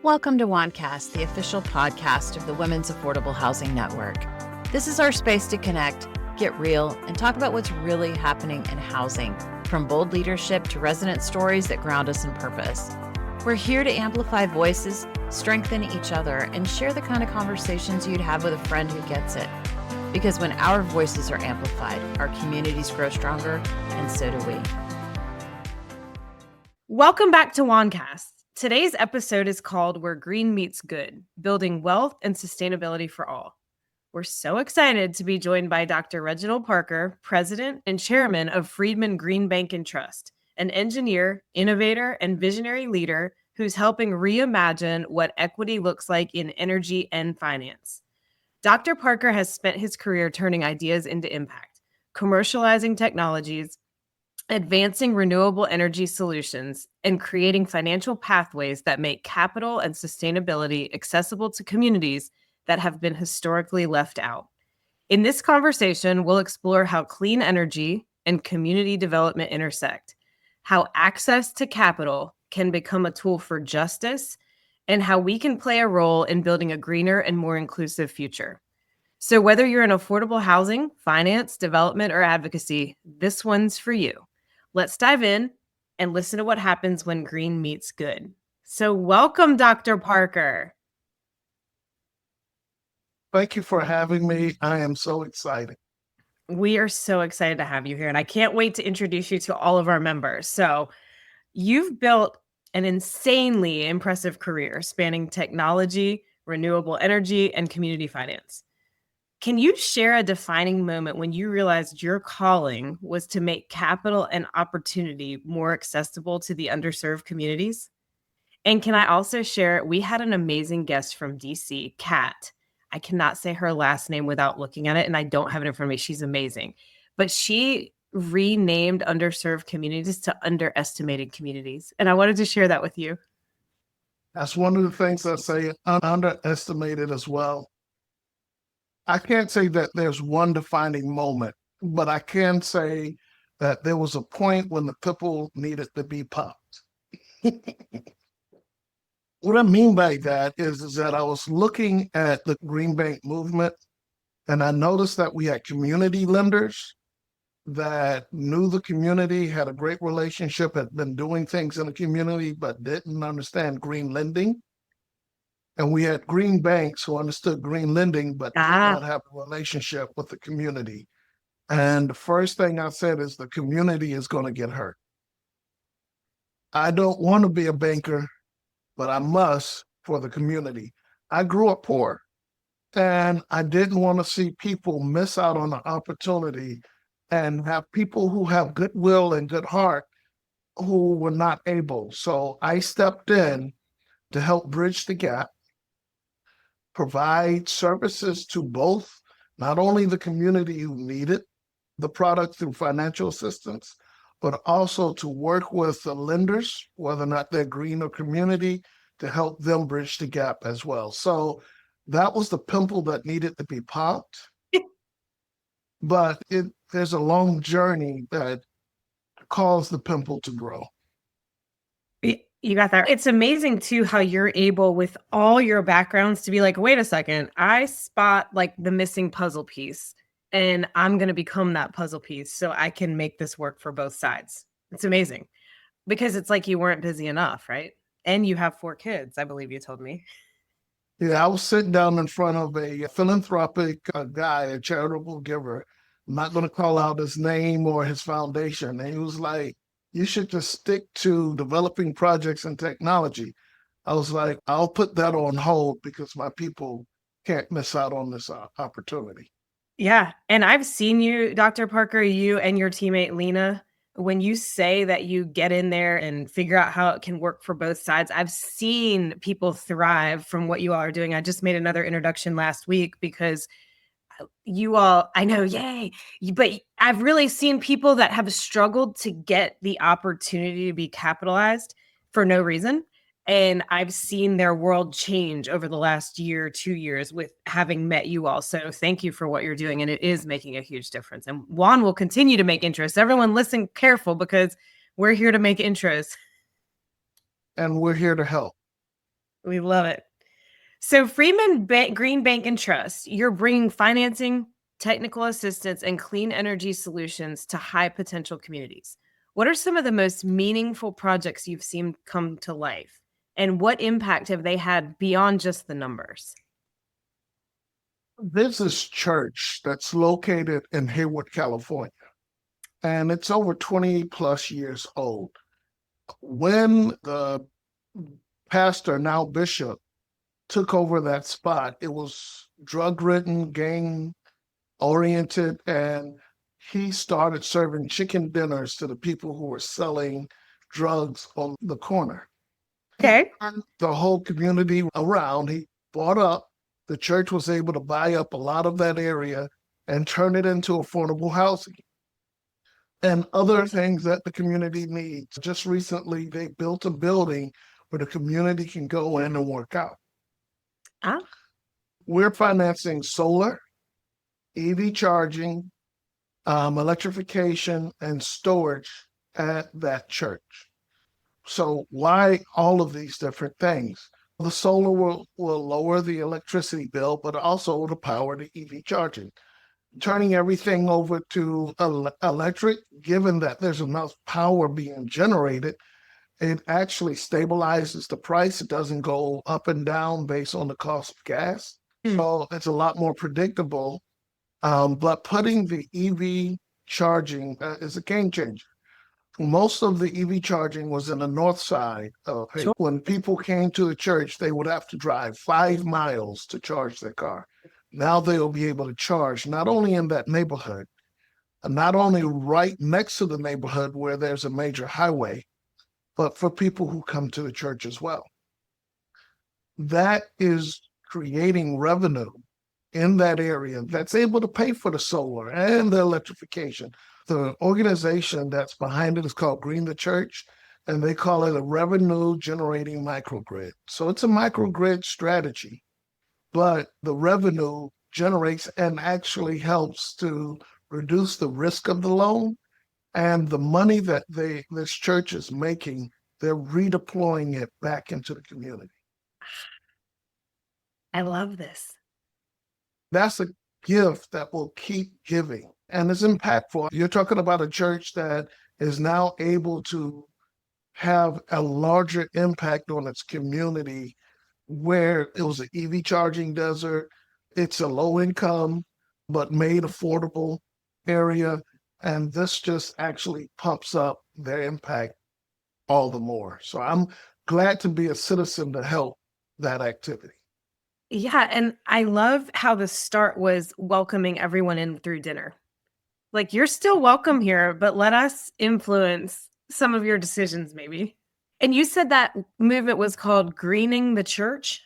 Welcome to WAHNcast, the official podcast of the Women's Affordable Housing Network. This is our space to connect, get real, and talk about what's really happening in housing, from bold leadership to resident stories that ground us in purpose. We're here to amplify voices, strengthen each other, and share the kind of conversations you'd have with a friend who gets it. Because when our voices are amplified, our communities grow stronger, and so do we. Welcome back to WAHNcast. Today's episode is called Where Green Meets Good, Building Wealth and Sustainability for All. We're so excited to be joined by Dr. Reginald Parker, President and Chairman of Friedman Green Bank and Trust, an engineer, innovator, and visionary leader who's helping reimagine what equity looks like in energy and finance. Dr. Parker has spent his career turning ideas into impact, commercializing technologies, advancing renewable energy solutions, and creating financial pathways that make capital and sustainability accessible to communities that have been historically left out. In this conversation, we'll explore how clean energy and community development intersect, how access to capital can become a tool for justice, and how we can play a role in building a greener and more inclusive future. So whether you're in affordable housing, finance, development, or advocacy, this one's for you. Let's dive in and listen to what happens when green meets good. So welcome, Dr. Parker. Thank you for having me. I am so excited. We are so excited to have you here, and I can't wait to introduce you to all of our members. So you've built an insanely impressive career spanning technology, renewable energy, and community finance. Can you share a defining moment when you realized your calling was to make capital and opportunity more accessible to the underserved communities? And can I also share, we had an amazing guest from DC, Kat. I cannot say her last name without looking at it, and I don't have it in front of me. She's amazing. But she renamed underserved communities to underestimated communities. And I wanted to share that with you. That's one of the things I say, underestimated as well. I can't say that there's one defining moment, but I can say that there was a point when the pimple needed to be popped. What I mean by that is that I was looking at the Green Bank movement, and I noticed that we had community lenders that knew the community, had a great relationship, had been doing things in the community, but didn't understand green lending. And we had green banks who understood green lending, but did not have a relationship with the community. And the first thing I said is the community is going to get hurt. I don't want to be a banker, but I must for the community. I grew up poor, and I didn't want to see people miss out on the opportunity and have people who have goodwill and good heart who were not able. So I stepped in to help bridge the gap, provide services to both, not only the community who needed the product through financial assistance, but also to work with the lenders, whether or not they're green or community, to help them bridge the gap as well. So that was the pimple that needed to be popped. But there's a long journey that caused the pimple to grow. You got that. It's amazing too how you're able with all your backgrounds to be like, wait a second, I spot like the missing puzzle piece and I'm going to become that puzzle piece so I can make this work for both sides. It's amazing because it's like you weren't busy enough, right? And you have 4 kids, I believe you told me. Yeah, I was sitting down in front of a philanthropic guy, a charitable giver. I'm not going to call out his name or his foundation. And he was like, you should just stick to developing projects and technology. I was like, I'll put that on hold because my people can't miss out on this opportunity. Yeah. And I've seen you, Dr. Parker, you and your teammate, Lena, when you say that you get in there and figure out how it can work for both sides, I've seen people thrive from what you all are doing. I just made another introduction last week because you all, I know, yay, but I've really seen people that have struggled to get the opportunity to be capitalized for no reason. And I've seen their world change over the last year, 2 years with having met you all. So thank you for what you're doing. And it is making a huge difference. And WAHN will continue to make intros. Everyone listen careful because we're here to make intros. And we're here to help. We love it. So Friedman Green Bank and Trust, you're bringing financing, technical assistance, and clean energy solutions to high potential communities. What are some of the most meaningful projects you've seen come to life? And what impact have they had beyond just the numbers? There's this church that's located in Hayward, California, and it's over 20 plus years old. When the pastor, now bishop, took over that spot, it was drug-ridden, gang-oriented, and he started serving chicken dinners to the people who were selling drugs on the corner. Okay. And the whole community around, he bought up. The church was able to buy up a lot of that area and turn it into affordable housing and other things that the community needs. Just recently, they built a building where the community can go in and work out. Ah. We're financing solar, EV charging, electrification, and storage at that church. So why all of these different things? The solar will lower the electricity bill, but also to power the EV charging. Turning everything over to electric, given that there's enough power being generated, it actually stabilizes the price. It doesn't go up and down based on the cost of gas. So it's a lot more predictable. But putting the EV charging is a game changer. Most of the EV charging was in the north side of Hayward. When people came to the church, they would have to drive 5 miles to charge their car. Now they'll be able to charge not only in that neighborhood, not only right next to the neighborhood where there's a major highway, but for people who come to the church as well. That is creating revenue in that area that's able to pay for the solar and the electrification. The organization that's behind it is called Green the Church, and they call it a revenue generating microgrid. So it's a microgrid strategy, but the revenue generates and actually helps to reduce the risk of the loan, and the money that this church is making, they're redeploying it back into the community. I love this. That's a gift that will keep giving and is impactful. You're talking about a church that is now able to have a larger impact on its community, where it was an EV charging desert. It's a low income, but made affordable area. And this just actually pumps up their impact all the more. So I'm glad to be a citizen to help that activity. Yeah. And I love how the start was welcoming everyone in through dinner. Like, you're still welcome here, but let us influence some of your decisions, maybe. And you said that movement was called Greening the Church?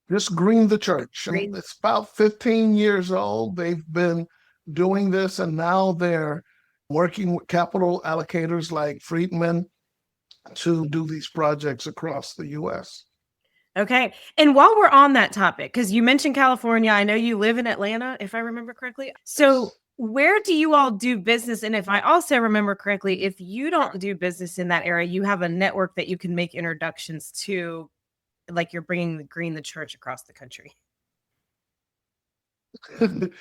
Just Green the Church. And it's about 15 years old. They've been doing this, and now they're working with capital allocators like Friedman to do these projects across the U.S. Okay. And while we're on that topic, because you mentioned California, I know you live in Atlanta, if I remember correctly. So where do you all do business? And if I also remember correctly, if you don't do business in that area, you have a network that you can make introductions to, like you're bringing the Green the Church across the country. And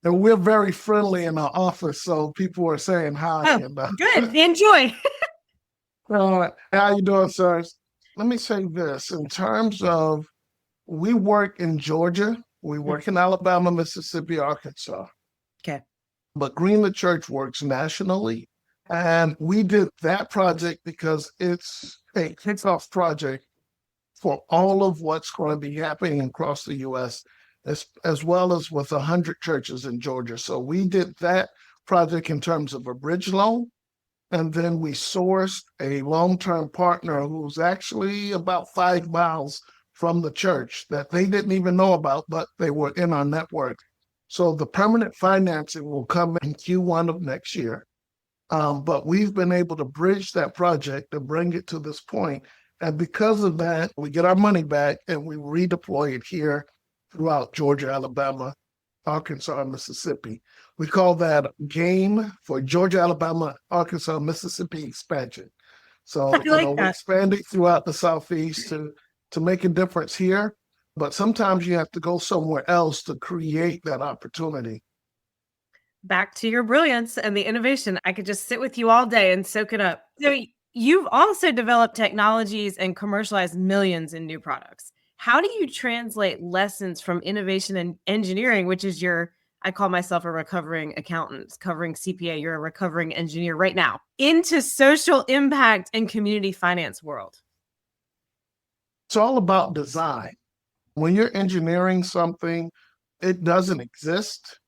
we're very friendly in our office, so people are saying hi. Good. Enjoy. How you doing, sirs? Let me say this. In terms of, we work in Georgia, we work in Alabama, Mississippi, Arkansas. Okay. But Green the Church works nationally. And we did that project because it's a kickoff project for all of what's going to be happening across the U.S., as well as with 100 churches in Georgia. So we did that project in terms of a bridge loan. And then we sourced a long-term partner who's actually about 5 miles from the church that they didn't even know about, but they were in our network. So the permanent financing will come in Q1 of next year. But we've been able to bridge that project and bring it to this point. And because of that, we get our money back and we redeploy it here throughout Georgia, Alabama, Arkansas, and Mississippi. We call that GAME for Georgia, Alabama, Arkansas, Mississippi expansion. So we expanded throughout the Southeast to make a difference here, but sometimes you have to go somewhere else to create that opportunity. Back to your brilliance and the innovation. I could just sit with you all day and soak it up. So you've also developed technologies and commercialized millions in new products. How do you translate lessons from innovation and engineering, which is I call myself a recovering accountant, covering CPA, you're a recovering engineer right now, into social impact and community finance world? It's all about design. When you're engineering something, it doesn't exist.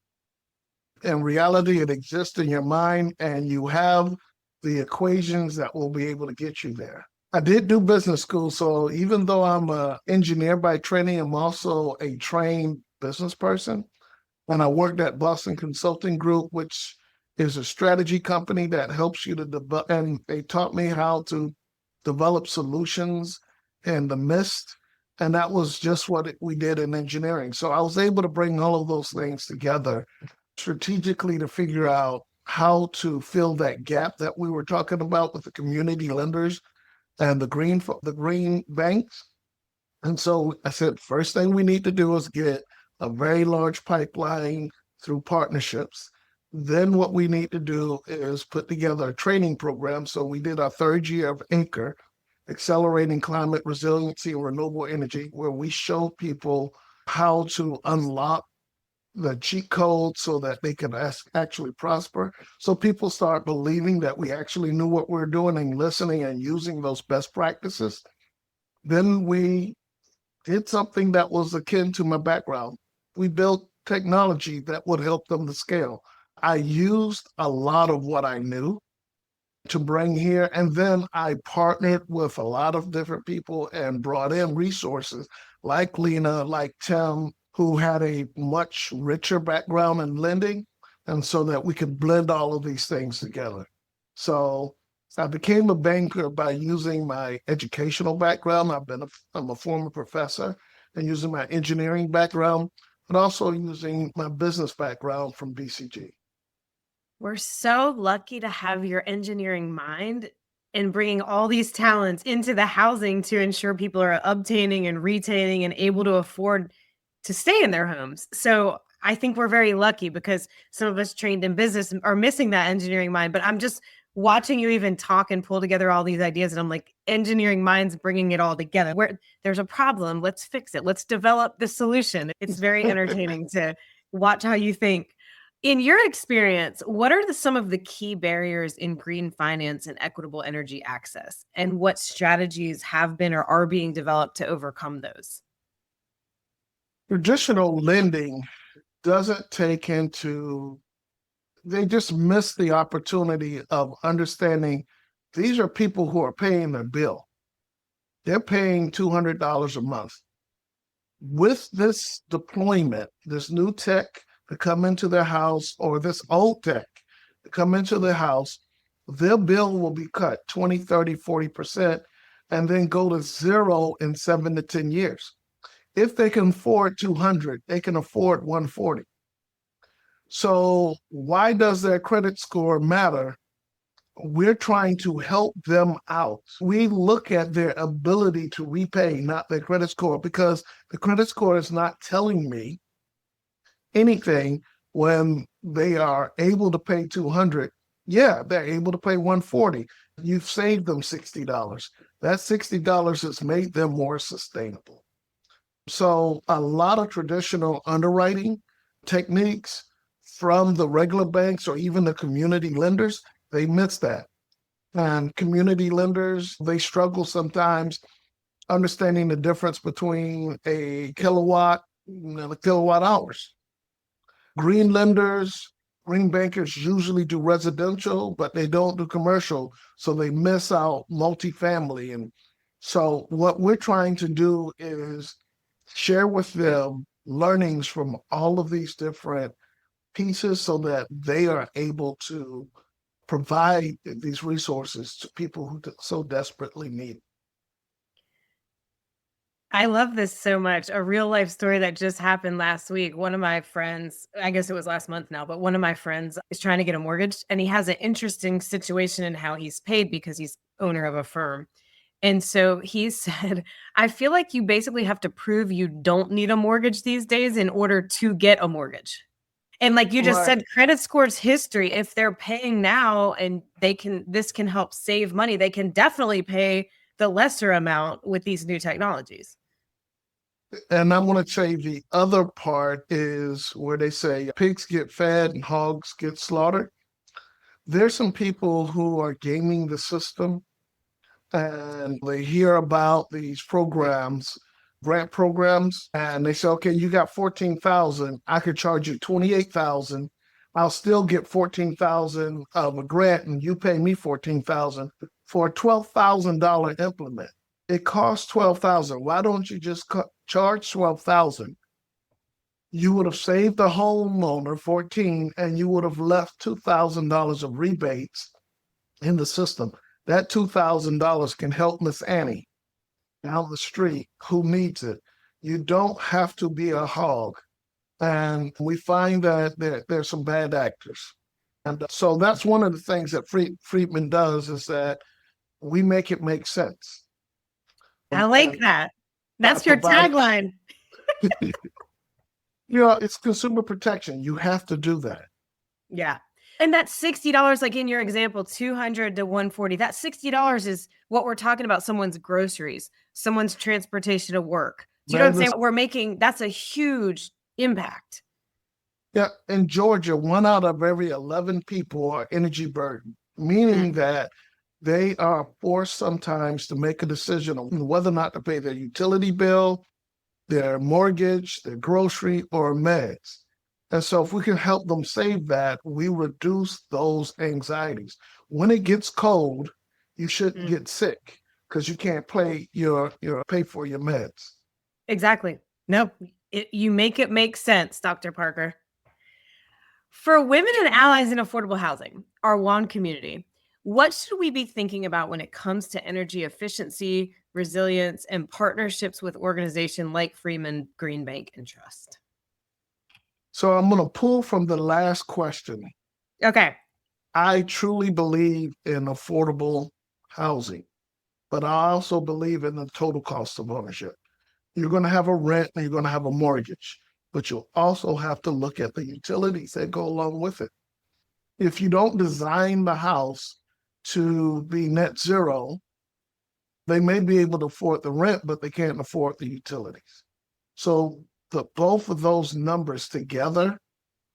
In reality, it exists in your mind, and you have the equations that will be able to get you there. I did do business school, so even though I'm an engineer by training, I'm also a trained business person. And I worked at Boston Consulting Group, which is a strategy company that helps you to develop, and they taught me how to develop solutions in the midst. And that was just what we did in engineering. So I was able to bring all of those things together strategically to figure out how to fill that gap that we were talking about with the community lenders and the green banks. And so I said, first thing we need to do is get a very large pipeline through partnerships. Then what we need to do is put together a training program. So we did our third year of Anchor, Accelerating Climate Resiliency and Renewable Energy, where we show people how to unlock the cheat code so that they can actually prosper. So people start believing that we actually knew what we're doing and listening and using those best practices. Then we did something that was akin to my background. We built technology that would help them to scale. I used a lot of what I knew to bring here, and then I partnered with a lot of different people and brought in resources like Lena, like Tim, who had a much richer background in lending, and so that we could blend all of these things together. So I became a banker by using my educational background. I'm a former professor, and using my engineering background, but also using my business background from BCG. We're so lucky to have your engineering mind and bringing all these talents into the housing to ensure people are obtaining and retaining and able to afford to stay in their homes. So I think we're very lucky because some of us trained in business are missing that engineering mind. But I'm just watching you even talk and pull together all these ideas. And I'm like, engineering minds bringing it all together. Where there's a problem, let's fix it. Let's develop the solution. It's very entertaining to watch how you think. In your experience, what are some of the key barriers in green finance and equitable energy access? And what strategies have been or are being developed to overcome those? Traditional lending doesn't they just miss the opportunity of understanding these are people who are paying their bill. They're paying $200 a month. With this deployment, this new tech to come into their house or this old tech to come into their house, their bill will be cut 20, 30, 40%, and then go to zero in 7 to 10 years. If they can afford 200, they can afford 140. So why does their credit score matter? We're trying to help them out. We look at their ability to repay, not their credit score, because the credit score is not telling me anything when they are able to pay 200. Yeah, they're able to pay 140. You've saved them $60. That $60 has made them more sustainable. So a lot of traditional underwriting techniques from the regular banks or even the community lenders, they miss that. And community lenders, they struggle sometimes understanding the difference between a kilowatt and the kilowatt hours. Green lenders, green bankers usually do residential, but they don't do commercial. So they miss out multifamily. And so what we're trying to do is share with them learnings from all of these different pieces so that they are able to provide these resources to people who so desperately need it. I love this so much. A real life story that just happened last week. One of my friends, I guess it was last month now, but one of my friends is trying to get a mortgage and he has an interesting situation in how he's paid because he's owner of a firm. And so he said, I feel like you basically have to prove you don't need a mortgage these days in order to get a mortgage. And like you just Right. said, credit scores history, if they're paying now and this can help save money, they can definitely pay the lesser amount with these new technologies. And I'm going to say the other part is where they say pigs get fed and hogs get slaughtered. There's some people who are gaming the system and they hear about these programs, grant programs, and they say, okay, you got 14,000. I could charge you 28,000. I'll still get 14,000 of a grant and you pay me 14,000 for a $12,000 implement. It costs 12,000. Why don't you just charge 12,000? You would have saved the homeowner 14 and you would have left $2,000 of rebates in the system. That $2,000 can help Miss Annie down the street who needs it. You don't have to be a hog. And we find that there's some bad actors. And so that's one of the things that Friedman does is that we make it make sense. I like that. That's your tagline. It's consumer protection. You have to do that. Yeah. And that $60, like in your example, $200 to $140, that $60 is what we're talking about, someone's groceries, someone's transportation to work. Do you know what I'm saying? That's a huge impact. Yeah. In Georgia, 1 out of every 11 people are energy burdened, meaning that they are forced sometimes to make a decision on whether or not to pay their utility bill, their mortgage, their grocery, or meds. And so if we can help them save that, we reduce those anxieties. When it gets cold, you shouldn't get sick because you can't pay for your meds. Exactly. No, you make it make sense, Dr. Parker. For women and allies in affordable housing, our WAHN community, what should we be thinking about when it comes to energy efficiency, resilience, and partnerships with organizations like Friedman, Green Bank, and Trust? So I'm going to pull from the last question. Okay. I truly believe in affordable housing, but I also believe in the total cost of ownership. You're going to have a rent and you're going to have a mortgage, but you'll also have to look at the utilities that go along with it. If you don't design the house to be net zero, they may be able to afford the rent, but they can't afford the utilities. So both of those numbers together,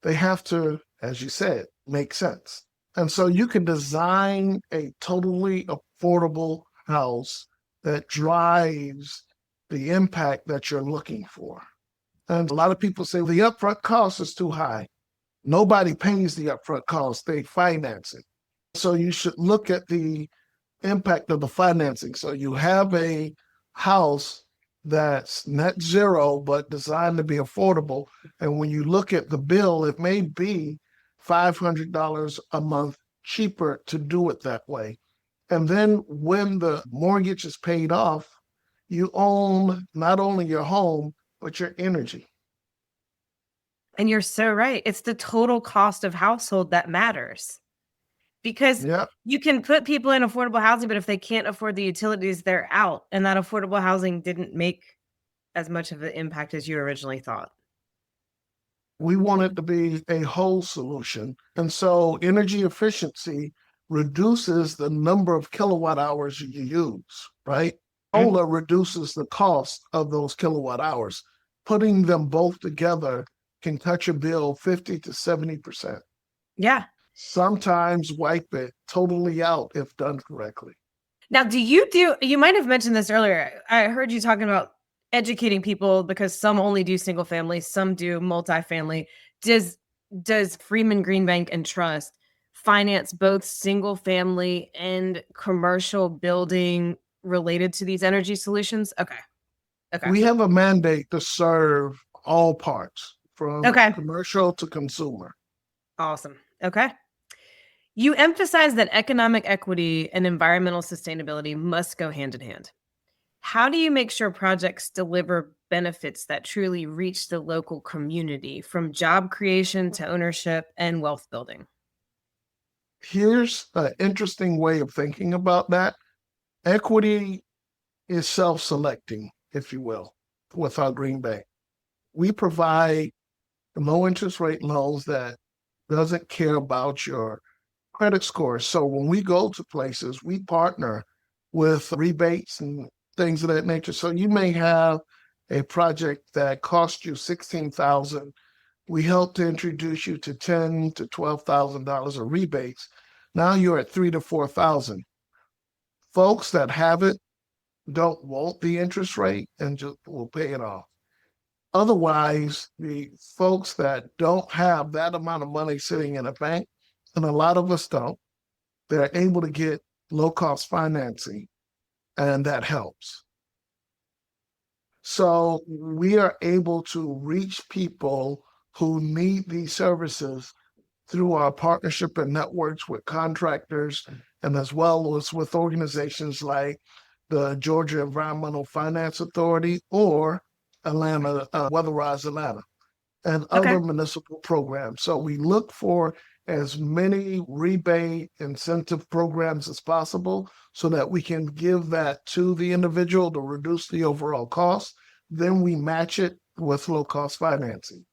they have to, as you said, make sense. And so you can design a totally affordable house that drives the impact that you're looking for. And a lot of people say the upfront cost is too high. Nobody pays the upfront cost, they finance it. So you should look at the impact of the financing. So you have a house that's net zero, but designed to be affordable. And when you look at the bill, it may be $500 a month cheaper to do it that way. And then when the mortgage is paid off, you own not only your home, but your energy. And you're so right. It's the total cost of household that matters. Because you can put people in affordable housing, but if they can't afford the utilities, they're out. And that affordable housing didn't make as much of an impact as you originally thought. We want it to be a whole solution. And so energy efficiency reduces the number of kilowatt hours you use, right? Solar reduces the cost of those kilowatt hours. Putting them both together can cut your bill 50 to 70%. Yeah. Sometimes wipe it totally out if done correctly. Now, you might have mentioned this earlier. I heard you talking about educating people because some only do single family, some do multifamily. Does Friedman, Green Bank, and Trust finance both single family and commercial building related to these energy solutions? Okay. We have a mandate to serve all parts from commercial to consumer. Awesome. Okay. You emphasize that economic equity and environmental sustainability must go hand in hand. How do you make sure projects deliver benefits that truly reach the local community, from job creation to ownership and wealth building? Here's an interesting way of thinking about that. Equity is self-selecting, if you will, with our Green Bank. We provide low interest rate loans that doesn't care about your credit score. So when we go to places, we partner with rebates and things of that nature. So you may have a project that cost you $16,000. We help to introduce you to $10,000 to $12,000 of rebates. Now you're at $3,000 to $4,000. Folks that have it don't want the interest rate and just will pay it off. Otherwise, the folks that don't have that amount of money sitting in a bank, and a lot of us don't, they're able to get low-cost financing, and that helps. So we are able to reach people who need these services through our partnership and networks with contractors, and as well as with organizations like the Georgia Environmental Finance Authority or Atlanta, Weatherize Atlanta, and other municipal programs. So we look for as many rebate incentive programs as possible so that we can give that to the individual to reduce the overall cost. Then we match it with low-cost financing.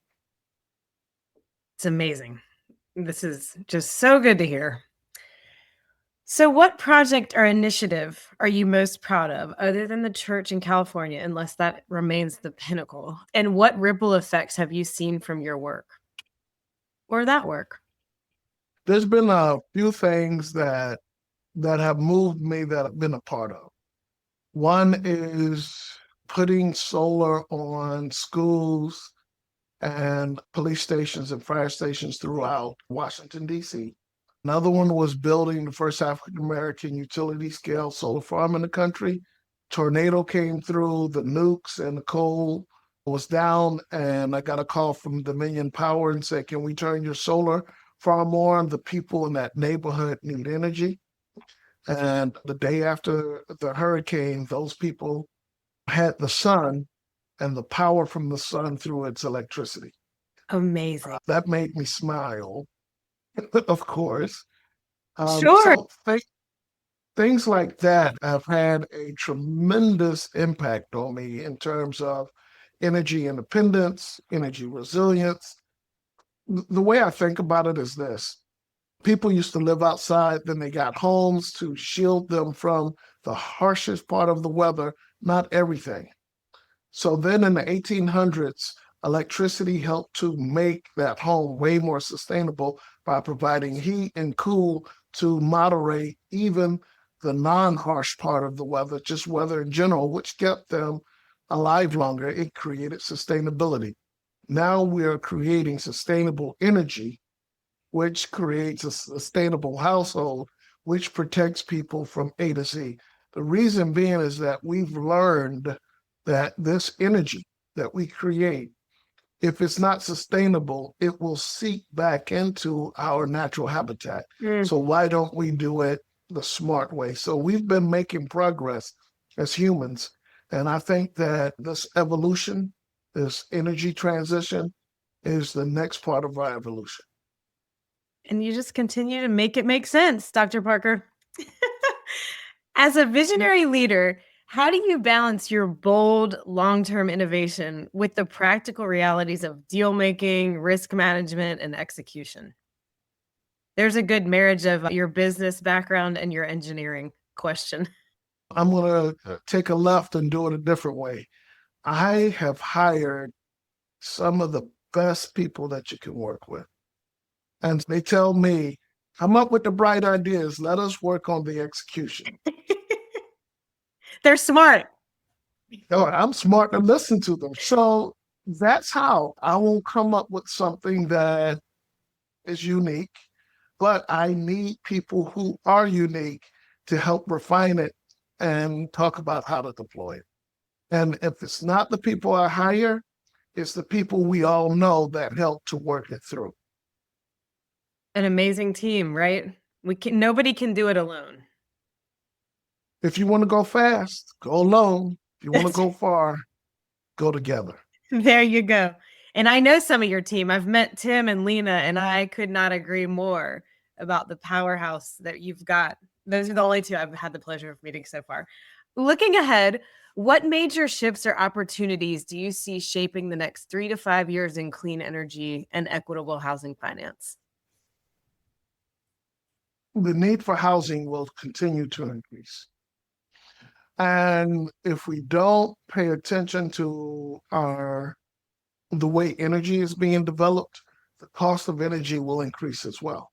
It's amazing. This is just so good to hear. So what project or initiative are you most proud of other than the church in California, unless that remains the pinnacle? And what ripple effects have you seen from your work or that work? There's been a few things that have moved me that I've been a part of. One is putting solar on schools and police stations and fire stations throughout Washington, D.C. Another one was building the first African-American utility scale solar farm in the country. Tornado came through, the nukes and the coal was down, and I got a call from Dominion Power and said, can we turn your solar farm on? The people in that neighborhood need energy. And the day after the hurricane, those people had the sun and the power from the sun through its electricity. Amazing. That made me smile, of course. Sure. So things like that have had a tremendous impact on me in terms of energy independence, energy resilience. The way I think about it is this. People used to live outside, then they got homes to shield them from the harshest part of the weather, not everything. So then in the 1800s, electricity helped to make that home way more sustainable by providing heat and cool to moderate even the non-harsh part of the weather, just weather in general, which kept them alive longer. It created sustainability. Now we are creating sustainable energy, which creates a sustainable household, which protects people from A to Z. The reason being is that we've learned that this energy that we create, if it's not sustainable, it will seep back into our natural habitat. So why don't we do it the smart way? So we've been making progress as humans. And I think that this evolution, this energy transition, is the next part of our evolution. And you just continue to make it make sense, Dr. Parker. As a visionary leader, how do you balance your bold, long-term innovation with the practical realities of deal-making, risk management, and execution? There's a good marriage of your business background and your engineering question. I'm going to take a left and do it a different way. I have hired some of the best people that you can work with. And they tell me, come up with the bright ideas. Let us work on the execution. They're smart. Oh, I'm smart to listen to them. So that's how I won't come up with something that is unique, but I need people who are unique to help refine it and talk about how to deploy it. And if it's not the people I hire, it's the people we all know that help to work it through. An amazing team, right? Nobody can do it alone. If you want to go fast, go alone. If you want to go far, go together. There you go. And I know some of your team. I've met Tim and Lena, and I could not agree more about the powerhouse that you've got. Those are the only two I've had the pleasure of meeting so far. Looking ahead, what major shifts or opportunities do you see shaping the next 3 to 5 years in clean energy and equitable housing finance? The need for housing will continue to increase. And if we don't pay attention to the way energy is being developed, the cost of energy will increase as well.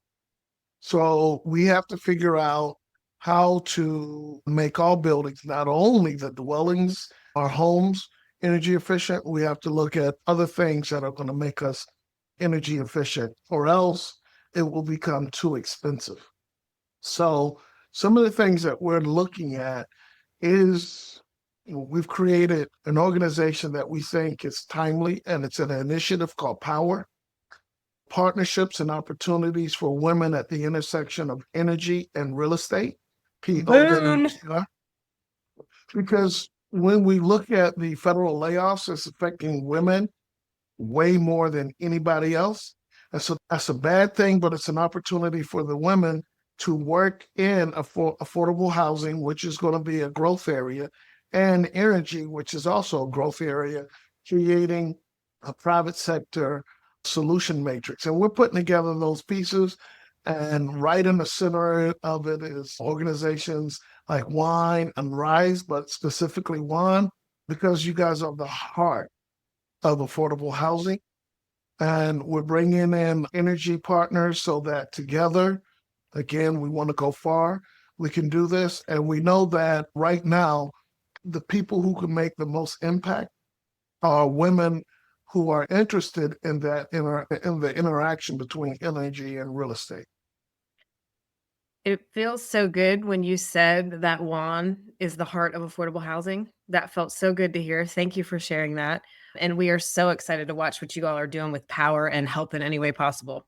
So we have to figure out how to make all buildings, not only the dwellings, our homes, energy efficient. We have to look at other things that are going to make us energy efficient, or else it will become too expensive. So some of the things that we're looking at is we've created an organization that we think is timely, and it's an initiative called Power, Partnerships and Opportunities for Women at the Intersection of Energy and Real Estate, Boom. POWR. Because when we look at the federal layoffs, it's affecting women way more than anybody else. And so that's a bad thing, but it's an opportunity for the women to work in affordable housing, which is going to be a growth area, and energy, which is also a growth area, creating a private sector solution matrix. And we're putting together those pieces. And right in the center of it is organizations like WAHN and RISE, but specifically WAHN, because you guys are the heart of affordable housing. And we're bringing in energy partners so that together, again, we want to go far. We can do this. And we know that right now, the people who can make the most impact are women who are interested in that in the interaction between energy and real estate. It feels so good when you said that WAHN is the heart of affordable housing. That felt so good to hear. Thank you for sharing that. And we are so excited to watch what you all are doing with Power and help in any way possible.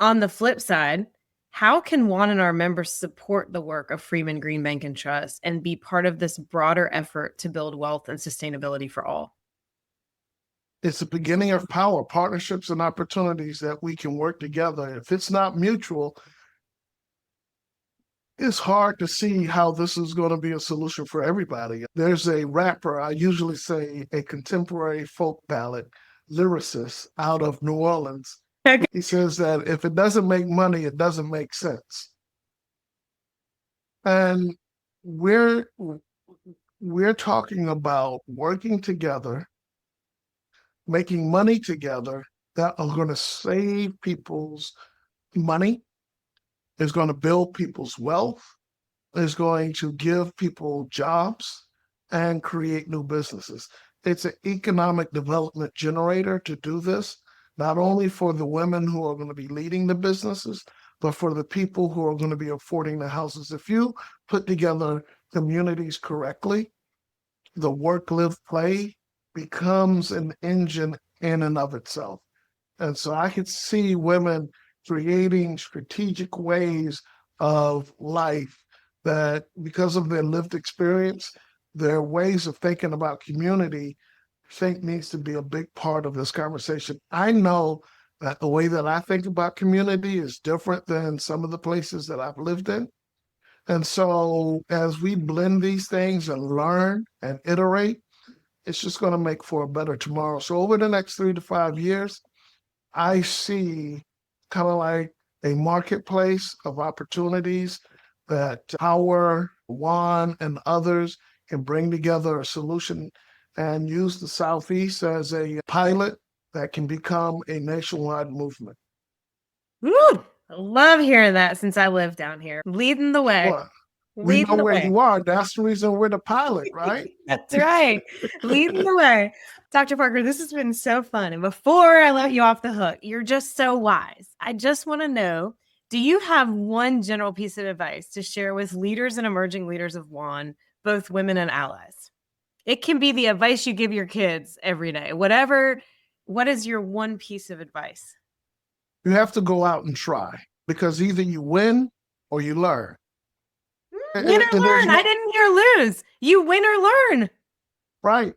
On the flip side, how can WAHN and our members support the work of Friedman Green Bank and Trust and be part of this broader effort to build wealth and sustainability for all? It's the beginning of Power, partnerships and opportunities that we can work together. If it's not mutual, it's hard to see how this is going to be a solution for everybody. There's a rapper, I usually say a contemporary folk ballad lyricist out of New Orleans. Okay. He says that if it doesn't make money, it doesn't make sense. And we're talking about working together, making money together that are going to save people's money, is going to build people's wealth, is going to give people jobs and create new businesses. It's an economic development generator to do this, not only for the women who are going to be leading the businesses, but for the people who are going to be affording the houses. If you put together communities correctly, the work, live, play becomes an engine in and of itself. And so I could see women creating strategic ways of life that, because of their lived experience, their ways of thinking about community, I think needs to be a big part of this conversation. I know that the way that I think about community is different than some of the places that I've lived in. And so as we blend these things and learn and iterate, it's just going to make for a better tomorrow. So over the next 3 to 5 years, I see kind of like a marketplace of opportunities that Power, WAHN, and others can bring together a solution and use the Southeast as a pilot that can become a nationwide movement. Woo! I love hearing that since I live down here. Leading the way. Well, we know where you are. That's the reason we're the pilot, right? That's right. Leading the way. Dr. Parker, this has been so fun. And before I let you off the hook, you're just so wise. I just want to know, do you have one general piece of advice to share with leaders and emerging leaders of WAHN, both women and allies? It can be the advice you give your kids every day. Whatever. What is your one piece of advice? You have to go out and try, because either you win or you learn. Win or learn. I didn't hear lose. You win or learn. Right.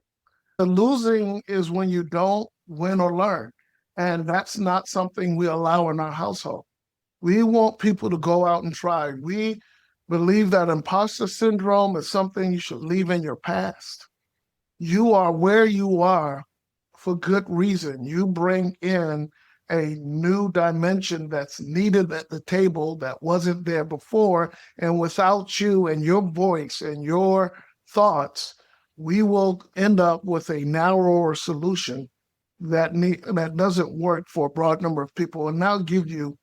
The losing is when you don't win or learn. And that's not something we allow in our household. We want people to go out and try. We believe that imposter syndrome is something you should leave in your past. You are where you are for good reason. You bring in a new dimension that's needed at the table that wasn't there before. And without you and your voice and your thoughts, we will end up with a narrower solution that doesn't work for a broad number of people. And I'll give you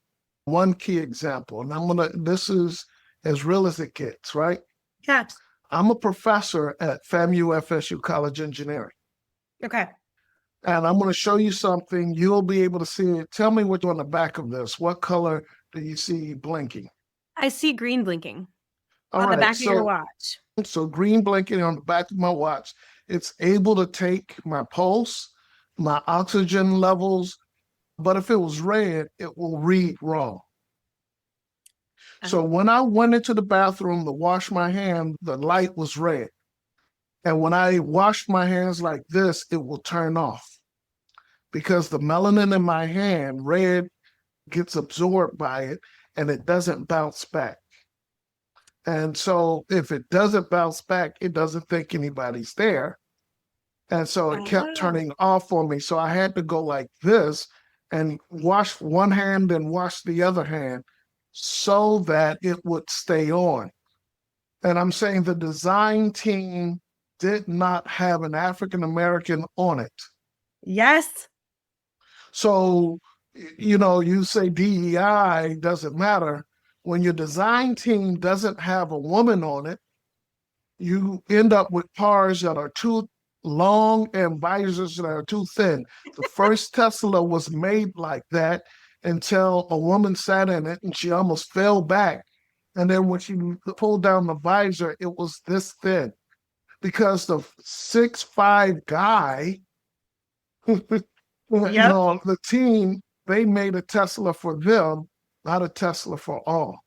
one key example. And this is as real as it gets, right? Yeah. I'm a professor at FAMU FSU College Engineering. Okay. And I'm going to show you something. You'll be able to see it. Tell me what's on the back of this. What color do you see blinking? I see green blinking All on right, the back of your watch. So green blinking on the back of my watch. It's able to take my pulse, my oxygen levels, but if it was red, it will read wrong. So when I went into the bathroom to wash my hand, the light was red. And when I washed my hands like this, it will turn off because the melanin in my hand, red, gets absorbed by it and it doesn't bounce back. And so if it doesn't bounce back, it doesn't think anybody's there. And so it kept turning off for me. So I had to go like this and wash one hand and wash the other hand so that it would stay on. And I'm saying the design team did not have an African-American on it. Yes. So, you say DEI doesn't matter. When your design team doesn't have a woman on it, you end up with cars that are too long and visors that are too thin. The first Tesla was made like that until a woman sat in it and she almost fell back. And then when she pulled down the visor, it was this thin. Because the 6'5" guy, the team, they made a Tesla for them, not a Tesla for all.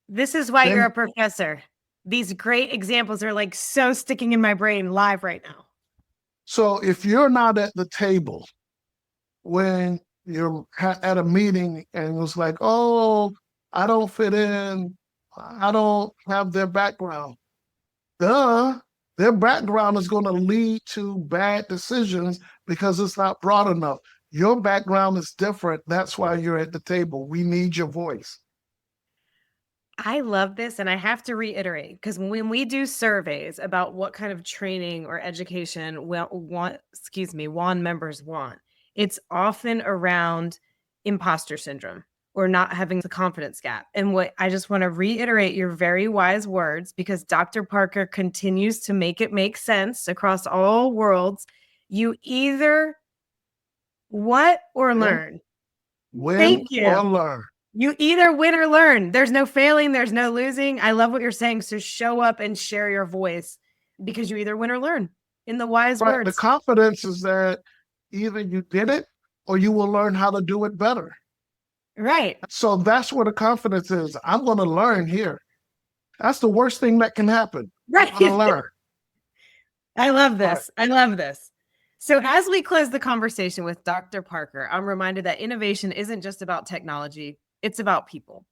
This is why you're a professor. These great examples are like so sticking in my brain live right now. So if you're not at the table when you're at a meeting and it was like, oh, I don't fit in, I don't have their background. Their background is going to lead to bad decisions because it's not broad enough. Your background is different. That's why you're at the table. We need your voice. I love this. And I have to reiterate, because when we do surveys about what kind of training or education WAHN members want, it's often around imposter syndrome or not having the confidence gap. And what I just want to reiterate your very wise words, because Dr. Parker continues to make it make sense across all worlds. You either what or learn. Win or learn. You either win or learn. There's no failing. There's no losing. I love what you're saying. So show up and share your voice because you either win or learn in the wise words. The confidence is that either you did it or you will learn how to do it better. Right. So that's where the confidence is. I'm going to learn here. That's the worst thing that can happen. Right. I'm going to learn. I love this. Right. I love this. So as we close the conversation with Dr. Parker, I'm reminded that innovation isn't just about technology. It's about people.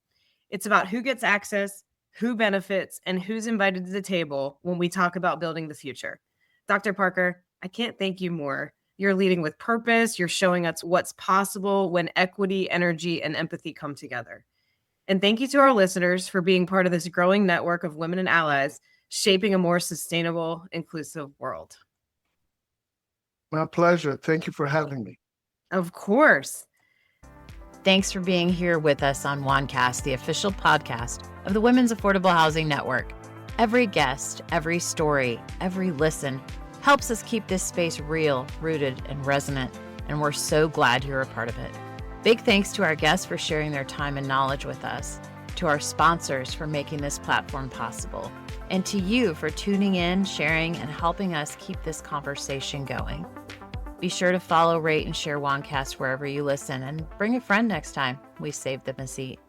It's about who gets access, who benefits, and who's invited to the table when we talk about building the future. Dr. Parker, I can't thank you more. You're leading with purpose. You're showing us what's possible when equity, energy, and empathy come together. And thank you to our listeners for being part of this growing network of women and allies, shaping a more sustainable, inclusive world. My pleasure. Thank you for having me. Of course. Thanks for being here with us on WAHNcast, the official podcast of the Women's Affordable Housing Network. Every guest, every story, every listen helps us keep this space real, rooted, and resonant, and we're so glad you're a part of it. Big thanks to our guests for sharing their time and knowledge with us, to our sponsors for making this platform possible, and to you for tuning in, sharing, and helping us keep this conversation going. Be sure to follow, rate, and share WAHNcast wherever you listen, and bring a friend next time we save them a seat.